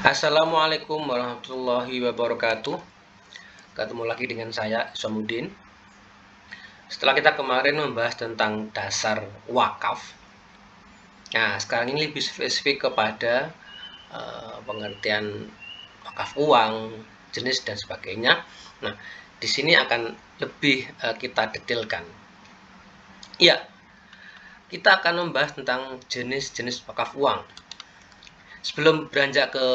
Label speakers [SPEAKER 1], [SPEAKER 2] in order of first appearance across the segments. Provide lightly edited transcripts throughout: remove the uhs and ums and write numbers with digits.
[SPEAKER 1] Assalamualaikum warahmatullahi wabarakatuh. Ketemu lagi dengan saya, Isomuddin. Setelah kita kemarin membahas tentang dasar wakaf, nah sekarang ini lebih spesifik kepada pengertian wakaf uang, jenis dan sebagainya. Nah, di sini akan lebih kita detailkan. Ya, kita akan membahas tentang jenis-jenis wakaf uang. Sebelum beranjak ke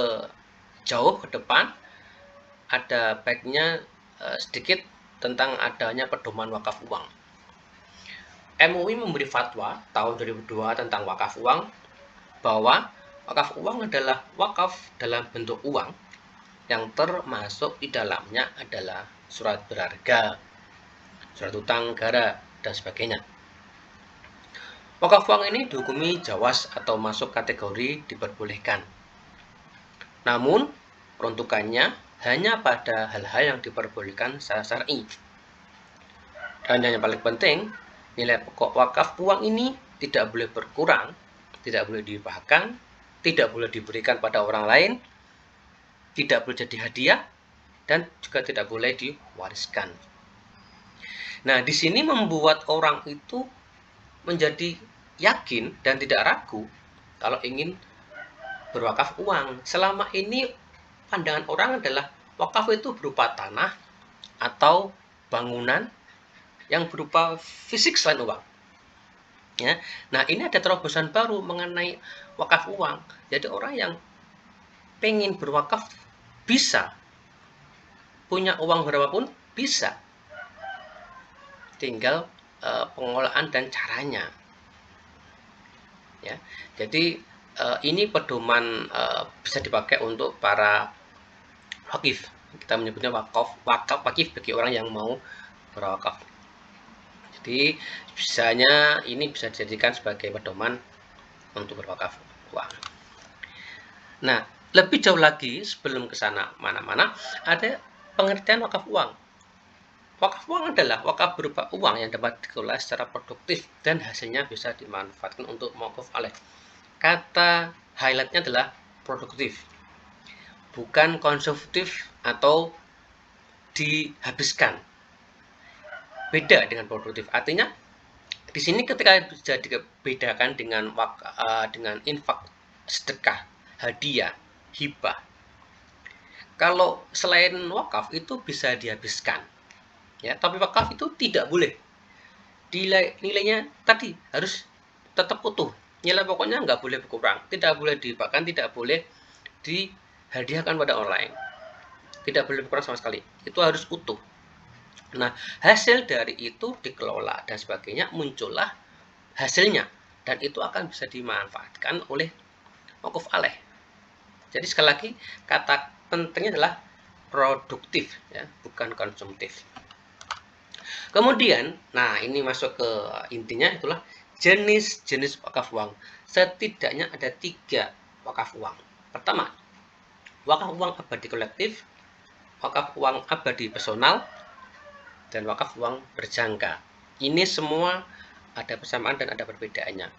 [SPEAKER 1] jauh ke depan, ada baiknya sedikit tentang adanya pedoman wakaf uang. MUI memberi fatwa tahun 2002 tentang wakaf uang bahwa wakaf uang adalah wakaf dalam bentuk uang yang termasuk di dalamnya adalah surat berharga, surat utang negara, dan sebagainya. Wakaf uang ini dihukumi jawas atau masuk kategori diperbolehkan. Namun, peruntukannya hanya pada hal-hal yang diperbolehkan secara syar'i. Dan yang paling penting, nilai pokok wakaf uang ini tidak boleh berkurang, tidak boleh dihibahkan, tidak boleh diberikan pada orang lain, tidak boleh jadi hadiah, dan juga tidak boleh diwariskan. Nah, di sini membuat orang itu menjadi yakin dan tidak ragu kalau ingin berwakaf uang. Selama ini pandangan orang adalah wakaf itu berupa tanah atau bangunan yang berupa fisik selain uang. Ya. Nah, ini ada terobosan baru mengenai wakaf uang. Jadi orang yang pengen berwakaf bisa, punya uang berapapun bisa. Tinggal pengolahan dan caranya. Ya. Jadi ini pedoman bisa dipakai untuk para wakif. Kita menyebutnya wakaf wakif bagi orang yang mau berwakaf. Jadi bisanya ini bisa dijadikan sebagai pedoman untuk berwakaf uang. Nah, lebih jauh lagi sebelum ke sana mana-mana, ada pengertian wakaf uang. Wakaf uang adalah wakaf berupa uang yang dapat dikelola secara produktif dan hasilnya bisa dimanfaatkan untuk mauquf alaih. Kata highlightnya adalah produktif, bukan konsumtif atau dihabiskan. Beda dengan produktif. Artinya di sini ketika bisa dibedakan dengan infak, sedekah, hadiah, hibah. Kalau selain wakaf itu bisa dihabiskan, ya, tapi wakaf itu tidak boleh. Nilainya tadi harus tetap utuh. Nilai pokoknya nggak boleh berkurang, tidak boleh dihibahkan, tidak boleh dihadiahkan pada orang lain, tidak boleh berkurang sama sekali. Itu harus utuh. Nah, hasil dari itu dikelola dan sebagainya, muncullah hasilnya, dan itu akan bisa dimanfaatkan oleh mauquf alaih. Jadi sekali lagi, kata pentingnya adalah produktif, ya, bukan konsumtif. Kemudian, nah ini masuk ke intinya, itulah jenis-jenis wakaf uang. Setidaknya ada 3 wakaf uang. Pertama, wakaf uang abadi kolektif, wakaf uang abadi personal, dan wakaf uang berjangka. Ini semua ada persamaan dan ada perbedaannya.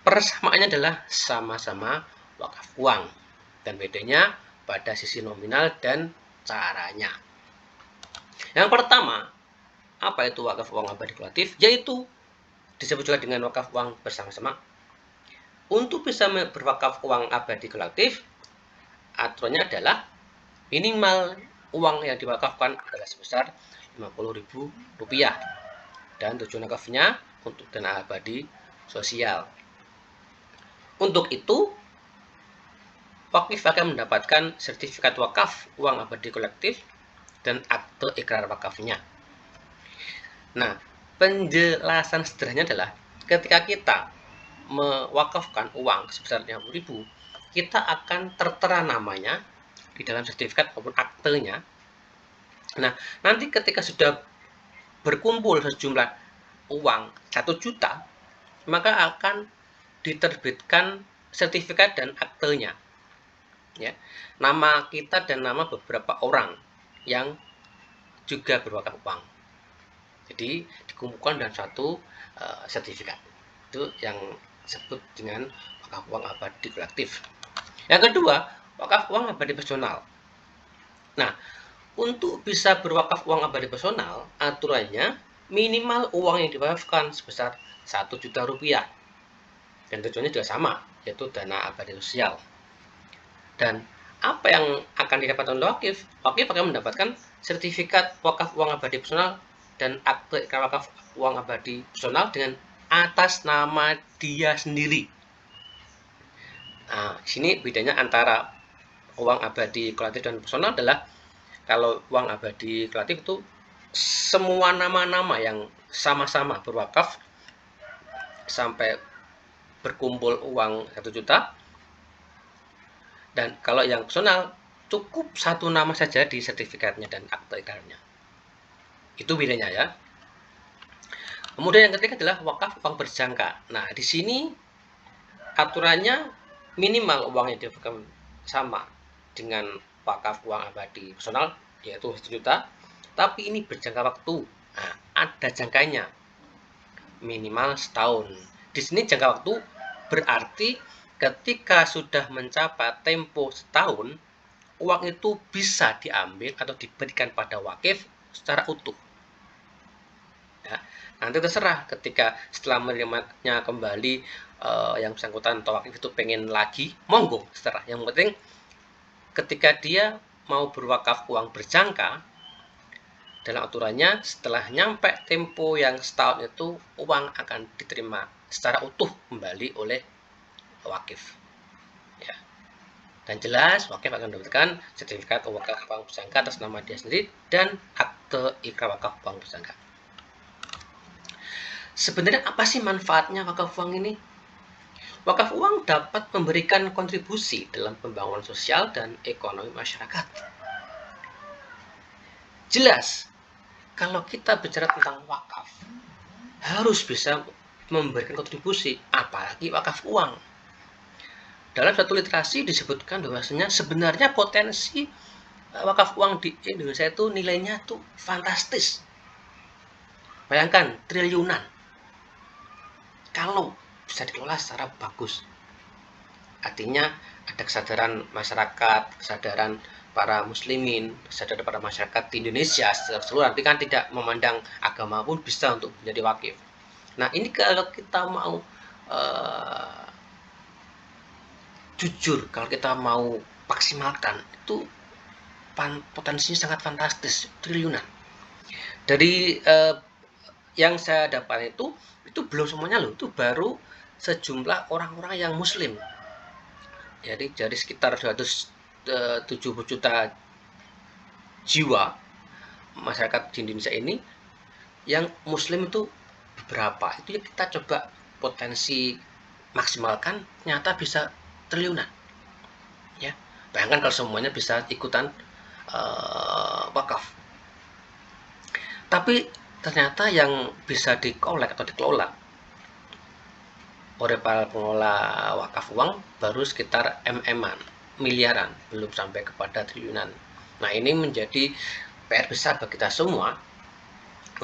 [SPEAKER 1] Persamaannya adalah sama-sama wakaf uang, dan bedanya pada sisi nominal dan caranya. Yang pertama, apa itu wakaf uang abadi kolektif? Yaitu disebut juga dengan wakaf uang bersama-sama. Untuk bisa berwakaf uang abadi kolektif, aturannya adalah minimal uang yang diwakafkan adalah sebesar Rp50.000 dan tujuan wakafnya untuk dana abadi sosial. Untuk itu, wakif akan mendapatkan sertifikat wakaf uang abadi kolektif dan akte ikrar wakafnya. Nah, penjelasan sederhananya adalah ketika kita mewakafkan uang sebesar 50.000, kita akan tertera namanya di dalam sertifikat maupun aktenya. Nah, nanti ketika sudah berkumpul sejumlah uang 1 juta, maka akan diterbitkan sertifikat dan aktenya. Ya, nama kita dan nama beberapa orang yang juga berwakaf uang. Jadi dikumpulkan dalam satu sertifikat. Itu yang disebut dengan wakaf uang abadi kolektif. Yang kedua, wakaf uang abadi personal. Nah, untuk bisa berwakaf uang abadi personal, aturannya minimal uang yang diwakafkan sebesar 1 juta rupiah. Dan tujuannya juga sama, yaitu dana abadi sosial. Dan apa yang akan didapatkan oleh wakif? Wakif akan mendapatkan sertifikat wakaf uang abadi personal dan akte ikrar wakaf uang abadi personal dengan atas nama dia sendiri. Nah, sini bedanya antara uang abadi kolektif dan personal adalah kalau uang abadi kolektif itu semua nama-nama yang sama-sama berwakaf sampai berkumpul uang 1 juta. Dan kalau yang personal cukup satu nama saja di sertifikatnya dan akte ikrarnya. Itu bedanya ya. Kemudian yang ketiga adalah wakaf uang berjangka. Nah, di sini aturannya minimal uang yang diwakafkan sama dengan wakaf uang abadi personal, yaitu 1 juta, tapi ini berjangka waktu. Nah, ada jangkanya, minimal setahun. Di sini jangka waktu berarti ketika sudah mencapai tempo setahun, uang itu bisa diambil atau diberikan pada wakif secara utuh. Ya, nanti terserah ketika setelah menerimanya kembali yang bersangkutan atau wakif itu pengen lagi, monggo terserah. Yang penting ketika dia mau berwakaf uang berjangka, dalam aturannya setelah nyampe tempo yang setahun itu uang akan diterima secara utuh kembali oleh wakif. Ya. Dan jelas wakif akan mendapatkan sertifikat wakaf uang berjangka atas nama dia sendiri dan akte ikrar wakaf uang berjangka. Sebenarnya apa sih manfaatnya wakaf uang ini? Wakaf uang dapat memberikan kontribusi dalam pembangunan sosial dan ekonomi masyarakat. Jelas, kalau kita bicara tentang wakaf, harus bisa memberikan kontribusi, apalagi wakaf uang. Dalam satu literasi disebutkan bahwasanya sebenarnya potensi wakaf uang di Indonesia itu nilainya tuh fantastis. Bayangkan, triliunan. Kalau bisa dikelola secara bagus. Artinya ada kesadaran masyarakat, kesadaran para muslimin, kesadaran para masyarakat di Indonesia secara keseluruhan, tapi kan tidak memandang agama pun bisa untuk menjadi wakif. Nah, ini kalau kita mau jujur, kalau kita mau maksimalkan, itu potensinya sangat fantastis, triliunan. Dari yang saya dapat itu belum semuanya loh, itu baru sejumlah orang-orang yang muslim. Jadi dari sekitar 270 juta jiwa masyarakat di Indonesia ini, yang muslim itu berapa? Itu kita coba potensi maksimalkan, ternyata bisa triliunan. Ya, bayangkan kalau semuanya bisa ikutan wakaf. Tapi ternyata yang bisa dikolek atau dikelola oleh para pengelola wakaf uang baru sekitar MM-an, miliaran, belum sampai kepada triliunan. Nah, ini menjadi PR besar bagi kita semua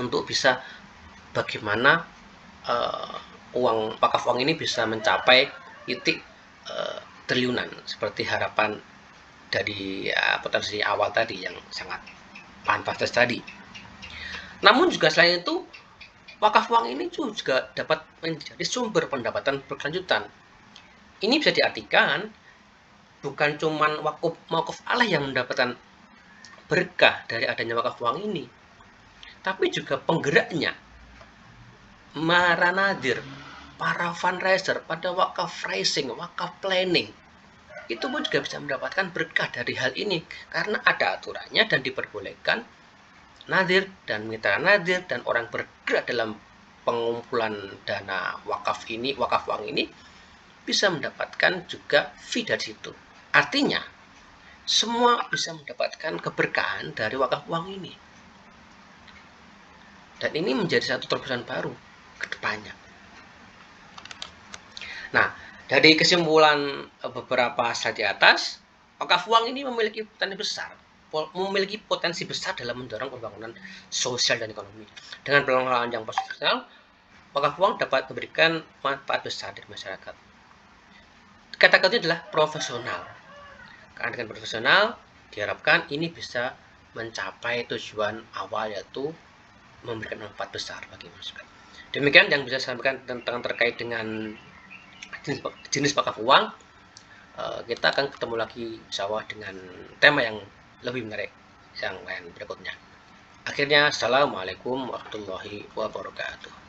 [SPEAKER 1] untuk bisa bagaimana uang wakaf uang ini bisa mencapai titik triliunan seperti harapan dari potensi awal tadi yang sangat fantastis tadi. Namun juga selain itu, wakaf uang ini juga dapat menjadi sumber pendapatan berkelanjutan. Ini bisa diartikan bukan cuma wakaf Allah yang mendapatkan berkah dari adanya wakaf uang ini, tapi juga penggeraknya, para nadir, para fundraiser pada wakaf raising, wakaf planning, itu pun juga bisa mendapatkan berkah dari hal ini karena ada aturannya dan diperbolehkan nadir dan mitra nadir dan orang bergerak dalam pengumpulan dana wakaf uang ini bisa mendapatkan juga fee dari situ. Artinya semua bisa mendapatkan keberkahan dari wakaf uang ini. Dan ini menjadi satu terobosan baru ke depannya. Nah, dari kesimpulan beberapa slide di atas, wakaf uang ini memiliki potensi besar dalam mendorong pembangunan sosial dan ekonomi. Dengan pengelolaan yang profesional, wakaf uang dapat memberikan manfaat besar dari masyarakat. Kata-katanya adalah profesional. Karena dengan profesional diharapkan ini bisa mencapai tujuan awal, yaitu memberikan manfaat besar bagi masyarakat. Demikian yang bisa saya sampaikan tentang terkait dengan jenis wakaf uang. Kita akan ketemu lagi insya Allah dengan tema yang lebih menarik yang lain berikutnya. Akhirnya, assalamualaikum warahmatullahi wabarakatuh.